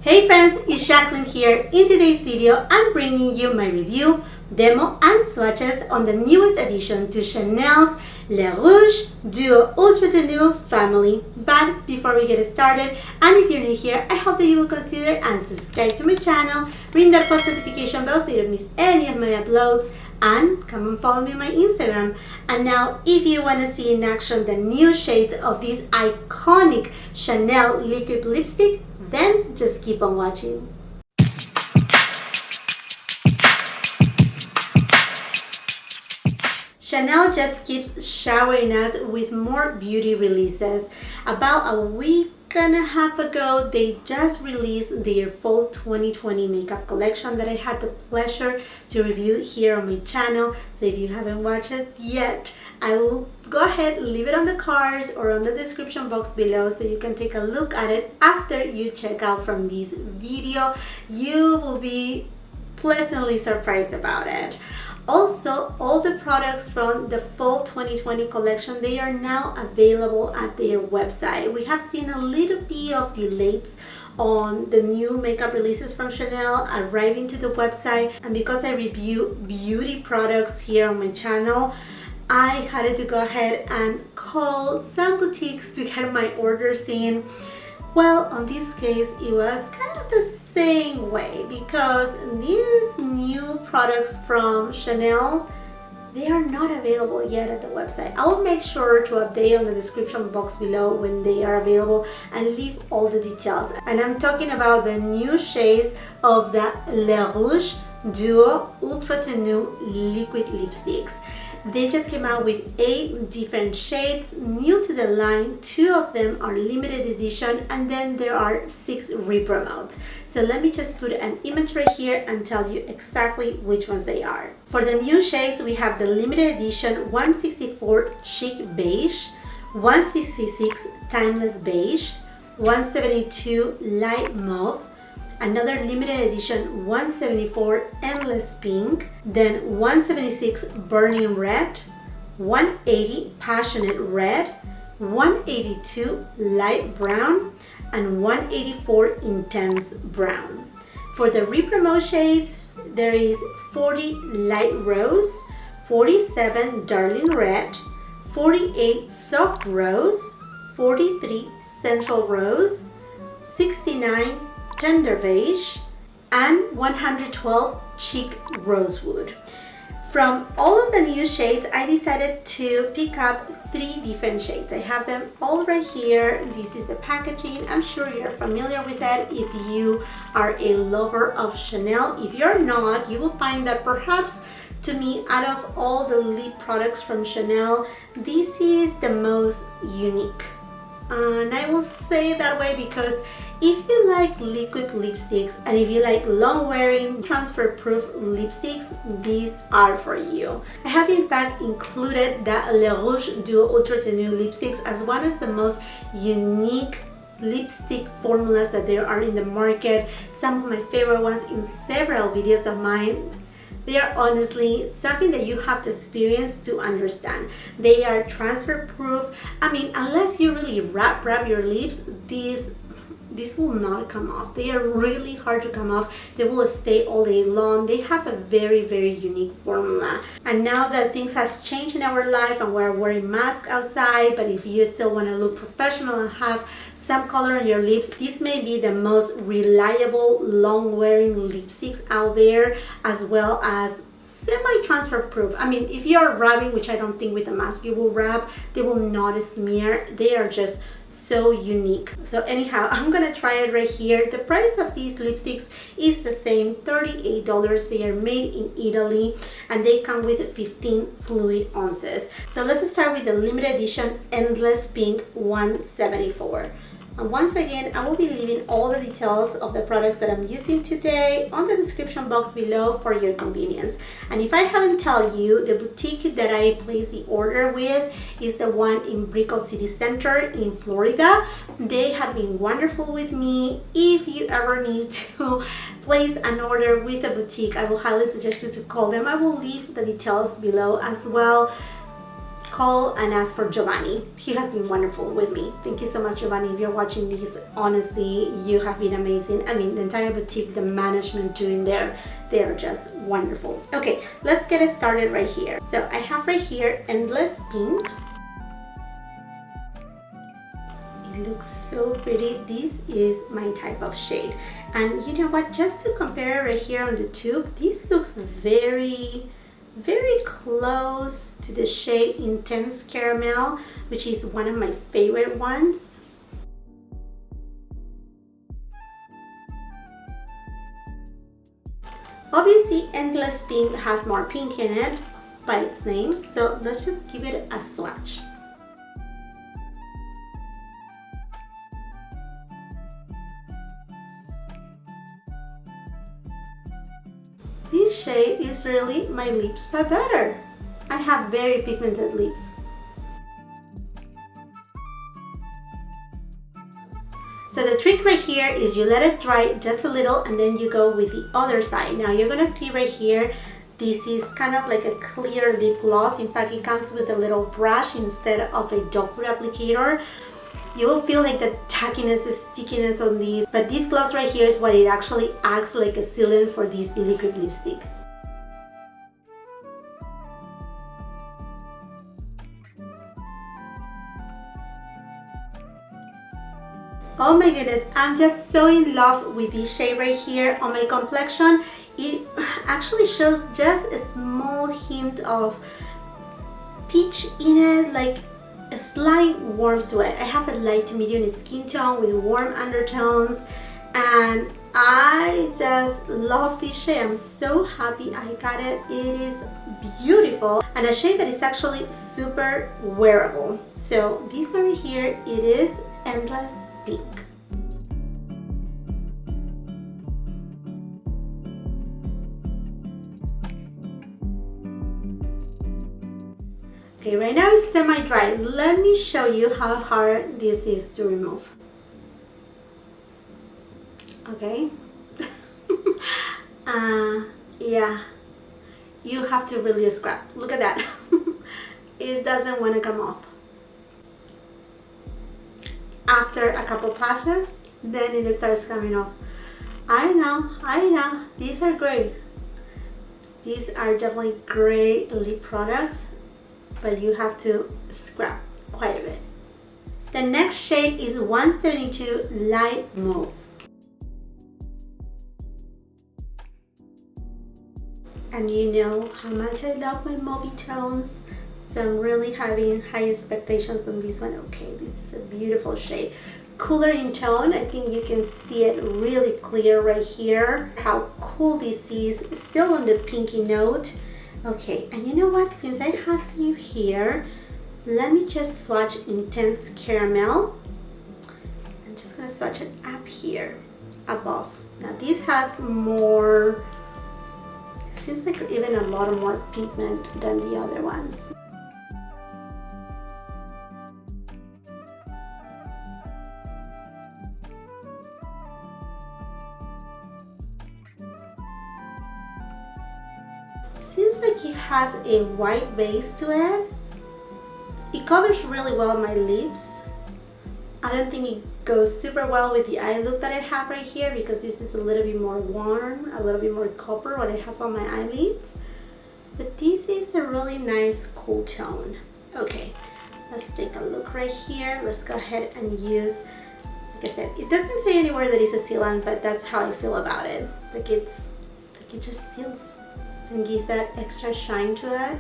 Hey friends, it's Jackeline here. In today's video, I'm bringing you my review, demo, and swatches on the newest addition to Chanel's Le Rouge Duo Ultra Tenue family. But before we get started, and if you're new here, I hope that you will consider and subscribe to my channel, ring that post notification bell so you don't miss any of my uploads, and come and follow me on my Instagram. And now, if you want to see in action the new shades of this iconic Chanel liquid lipstick, then just keep on watching. Chanel just keeps showering us with more beauty releases. About a week and a half ago, they just released their fall 2020 makeup collection that I had the pleasure to review here on my channel. So if you haven't watched it yet, I will go ahead, leave it on the cards or on the description box below so you can take a look at it after you check out from this video. You will be pleasantly surprised about it. Also, all the products from the fall 2020 collection, they are now available at their website. We have seen a little bit of delays on the new makeup releases from Chanel arriving to the website, and because I review beauty products here on my channel, I had to go ahead and call some boutiques to get my orders in. Well, on this case, it was kind of the same way because these new products from Chanel, they are not available yet at the website. I will make sure to update on the description box below when they are available and leave all the details. And I'm talking about the new shades of the Le Rouge Duo Ultra Tenue Liquid Lipsticks. They just came out with 8 different shades new to the line. 2 of them are limited edition, and then there are 6 re-promotes. So let me just put an image right here and tell you exactly which ones they are. For the new shades, we have the limited edition 164 Chic Beige, 166 Timeless Beige, 172 Light Mauve, another limited edition 174 Endless Pink, then 176 Burning Red, 180 Passionate Red, 182 Light Brown, and 184 Intense Brown. For the re-promo shades, there is 40 Light Rose, 47 Darling Red, 48 Soft Rose, 43 Central Rose, 69 Tender Beige, and 112 Chic Rosewood. From all of the new shades, I decided to pick up 3 different shades. I have them all right here. This is the packaging. I'm sure you're familiar with that if you are a lover of Chanel. If you're not, you will find that perhaps, to me, out of all the lip products from Chanel, this is the most unique. And I will say that way because if you like liquid lipsticks and if you like long wearing transfer proof lipsticks, these are for you. I have in fact included the Le Rouge Duo Ultra Tenue lipsticks as one of the most unique lipstick formulas that there are in the market. Some of my favorite ones in several videos of mine. They are honestly something that you have to experience to understand. They are transfer proof. I mean, unless you really wrap your lips, these will not come off. They are really hard to come off. They will stay all day long. They have a very, very unique formula. And now that things has changed in our life and we're wearing masks outside, but if you still want to look professional and have some color on your lips, this may be the most reliable long wearing lipsticks out there, as well as semi-transfer proof. I mean, if you're rubbing, which I don't think with a mask you will rub, they will not smear. They are just so unique. So anyhow, I'm gonna try it right here. The price of these lipsticks is the same, $38. They are made in Italy and they come with 15 fluid ounces. So let's start with the limited edition Endless Pink 174. And once again, I will be leaving all the details of the products that I'm using today on the description box below for your convenience. And if I haven't told you, the boutique that I placed the order with is the one in Brickell City Center in Florida. They have been wonderful with me. If you ever need to place an order with a boutique, I will highly suggest you to call them. I will leave the details below as well. call and ask for Geovanny. He has been wonderful with me. Thank you so much, Geovanny. If you're watching this, honestly, you have been amazing. I mean, the entire boutique, the management doing there, they are just wonderful. Okay, let's get it started right here. So I have right here Endless Pink. It looks so pretty. This is my type of shade. And you know what, just to compare right here on the tube, this looks very close to the shade Intense Caramel, which is one of my favorite ones. Obviously, Endless Pink has more pink in it by its name, so let's just give it a swatch. This shade is really my lips but better. I have very pigmented lips. So the trick right here is you let it dry just a little and then you go with the other side. Now you're gonna see right here, this is kind of like a clear lip gloss. In fact, it comes with a little brush instead of a dog food applicator. You will feel like the tackiness, the stickiness on these, but this gloss right here is what it actually acts like a sealant for this liquid lipstick. Oh my goodness, I'm just so in love with this shade right here on my complexion. It actually shows just a small hint of peach in it, like a slight warmth to it. I have a light to medium skin tone with warm undertones, and I just love this shade. I'm so happy I got it. It is beautiful and a shade that is actually super wearable. So this over here, it is Endless Pink. Okay, right now it's semi-dry. Let me show you how hard this is to remove. Okay. Yeah, you have to really scrub. Look at that. It doesn't want to come off. After a couple passes, then it starts coming off. I know, these are great. These are definitely great lip products, but you have to scrub quite a bit. The next shade is 172 Light Mauve. And you know how much I love my mauve tones, so I'm really having high expectations on this one. Okay, this is a beautiful shade. Cooler in tone. I think you can see it really clear right here, how cool this is, still on the pinky note. Okay, and you know what, since I have you here, let me just swatch Intense Caramel. I'm just gonna swatch it up here above. Now this has more, seems like even a lot more pigment than the other ones. Seems like it has a white base to it. It covers really well my lips. I don't think it goes super well with the eye look that I have right here because this is a little bit more warm, a little bit more copper what I have on my eyelids. But this is a really nice cool tone. Okay, let's take a look right here. Let's go ahead and use, like I said, it doesn't say anywhere that it's a sealant, but that's how I feel about it. Like it just seals and give that extra shine to it.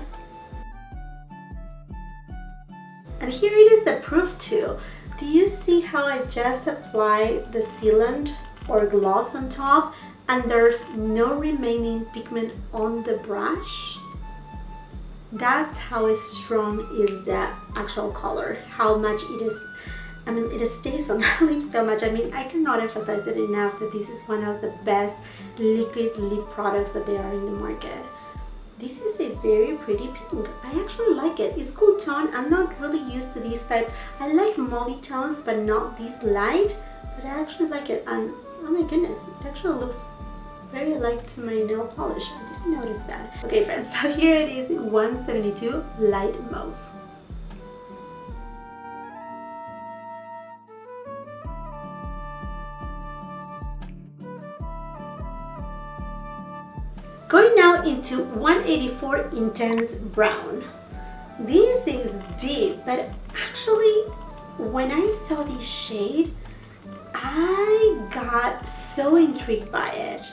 And here it is the proof too. Do you see how I just applied the sealant or gloss on top and there's no remaining pigment on the brush? That's how strong is the actual color, how much it is. I mean, it stays on my lips so much. I mean, I cannot emphasize it enough that this is one of the best liquid lip products that there are in the market. This is a very pretty pink. I actually like it. It's cool tone. I'm not really used to this type. I like mauve tones, but not this light. But I actually like it. And oh my goodness, it actually looks very alike to my nail polish. I didn't notice that. Okay friends, so here it is, 172 Light Mauve. Going now into 184 Intense Brown. This is deep, but actually when I saw this shade, I got so intrigued by it.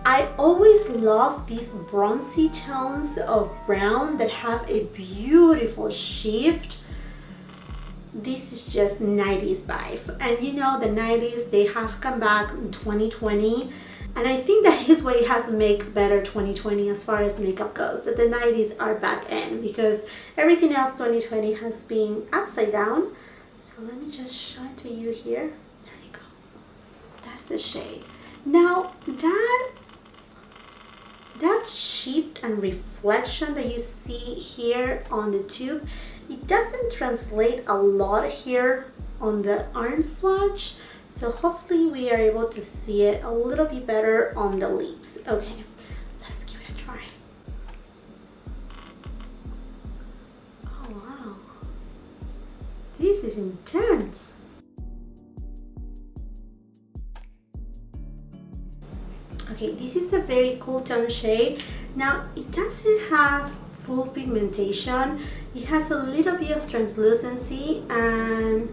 I always love these bronzy tones of brown that have a beautiful shift. This is just 90s vibe. And you know, the 90s, they have come back in 2020. And I think that is what it has to make better 2020 as far as makeup goes, that the 90s are back in, because everything else 2020 has been upside down. So let me just show it to you here. There you go. That's the shade. Now that shift and reflection that you see here on the tube, it doesn't translate a lot here on the arm swatch. So hopefully we are able to see it a little bit better on the lips. Okay, let's give it a try. Oh wow, this is intense. Okay, this is a very cool tone shade. Now it doesn't have full pigmentation. It has a little bit of translucency, and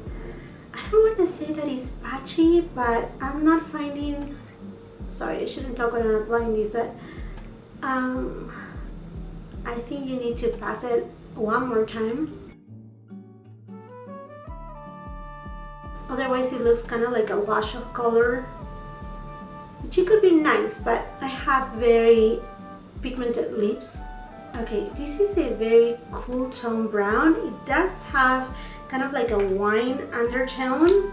I don't want to say that it's patchy, but I'm not finding, sorry, I shouldn't talk when I'm applying this, but I think you need to pass it one more time. Otherwise it looks kind of like a wash of color, which it could be nice, but I have very pigmented lips. Okay, this is a very cool tone brown. It does have kind of like a wine undertone.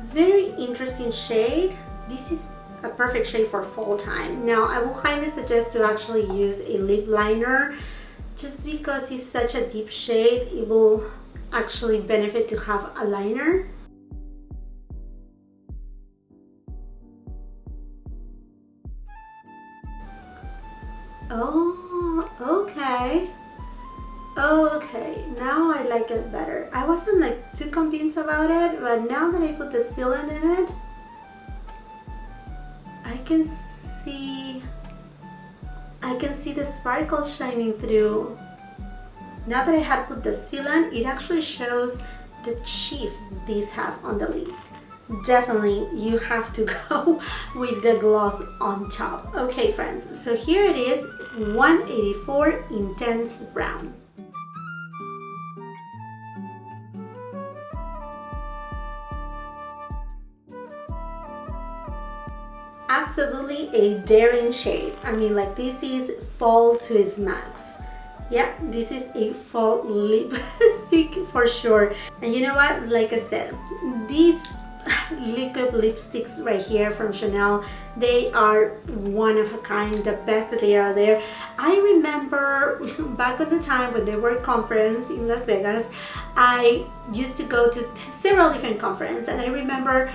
Very interesting shade. This is a perfect shade for fall time. Now I will highly suggest to actually use a lip liner, just because it's such a deep shade. It will actually benefit to have a liner. Oh, okay. Okay, now I like it better. I wasn't like too convinced about it, but now that I put the sealant in it, I can see the sparkles shining through. Now that I had put the sealant, it actually shows the shift these have on the lips. Definitely you have to go with the gloss on top. Okay friends, so here it is, 184 Intense Brown. Absolutely a daring shade. I mean, like, this is fall to its max. Yeah, this is a fall lipstick for sure. And you know what, like I said, these liquid lipsticks right here from Chanel, they are one of a kind, the best that they are there. I remember back on the time when there were conferences in Las Vegas, I used to go to several different conferences, and I remember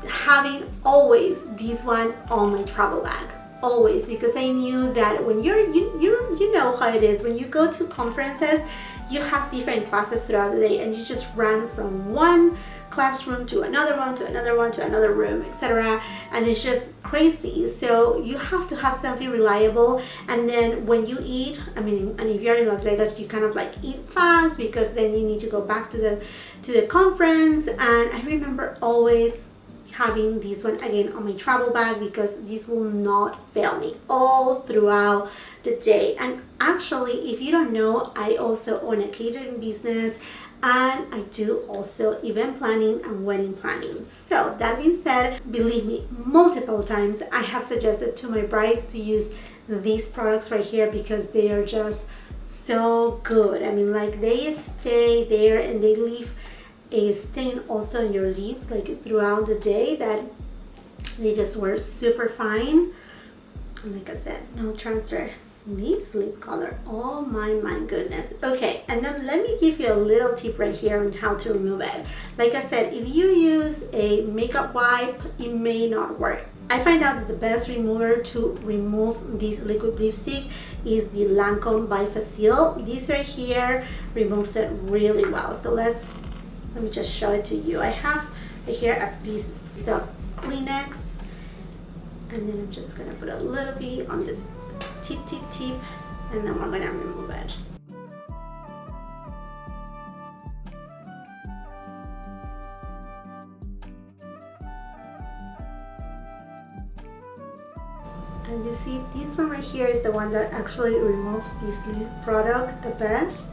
having always this one on my travel bag, always, because I knew that when you know how it is when you go to conferences, you have different classes throughout the day, and you just run from one classroom to another one to another one to another room, etc., and it's just crazy. So you have to have something reliable. And then when you eat, I mean, and if you're in Las Vegas, you kind of like eat fast, because then you need to go back to the conference. And I remember always having this one again on my travel bag, because this will not fail me all throughout the day. And actually, if you don't know, I also own a catering business, and I do also event planning and wedding planning. So that being said, believe me, multiple times I have suggested to my brides to use these products right here, because they are just so good. I mean, like, they stay there and they leave a stain also on your lips like throughout the day, that they just work super fine. And like I said, no transfer. This lip color, oh my goodness. Okay, and then let me give you a little tip right here on how to remove it. Like I said, if you use a makeup wipe, it may not work. I find out that the best remover to remove this liquid lipstick is the Lancome by Facile. This right here removes it really well. So let me just show it to you. I have right here a piece of Kleenex, And then I'm just gonna put a little bit on the tip, and then we're gonna remove it. And you see, this one right here is the one that actually removes this lip product the best.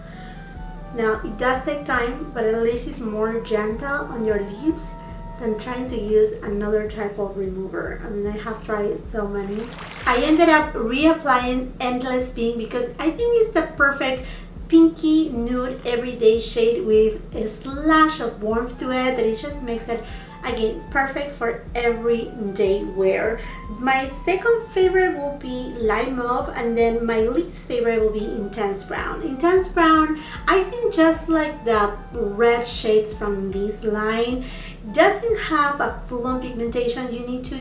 Now, it does take time, but at least it's more gentle on your lips than trying to use another type of remover. I mean, I have tried so many. I ended up reapplying Endless Pink because I think it's the perfect pinky nude everyday shade with a slash of warmth to it that it just makes it, again, perfect for everyday wear. My second favorite will be Light Mauve, and then my least favorite will be Intense Brown. Intense Brown, I think, just like the red shades from this line, doesn't have a full-on pigmentation. You need to,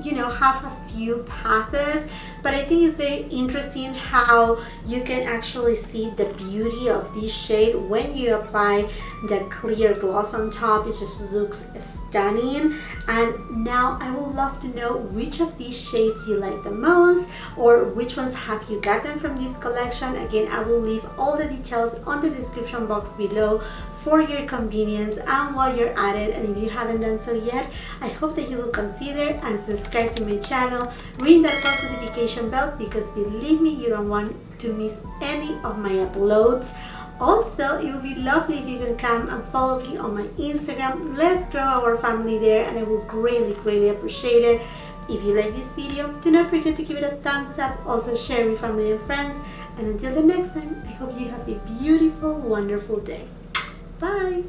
you know, have a few passes, but I think it's very interesting how you can actually see the beauty of this shade when you apply the clear gloss on top. It just looks stunning. And now I would love to know which of these shades you like the most, or which ones have you gotten from this collection. Again, I will leave all the details on the description box below for your convenience and while you're at it. And if you haven't done so yet, I hope that you will consider and subscribe to my channel, ring that post notification bell, because believe me, you don't want to miss any of my uploads. Also, it would be lovely if you can come and follow me on my Instagram. Let's grow our family there, and I will greatly appreciate it. If you like this video, do not forget to give it a thumbs up. Also share with family and friends. And until the next time, I hope you have a beautiful, wonderful day. Bye!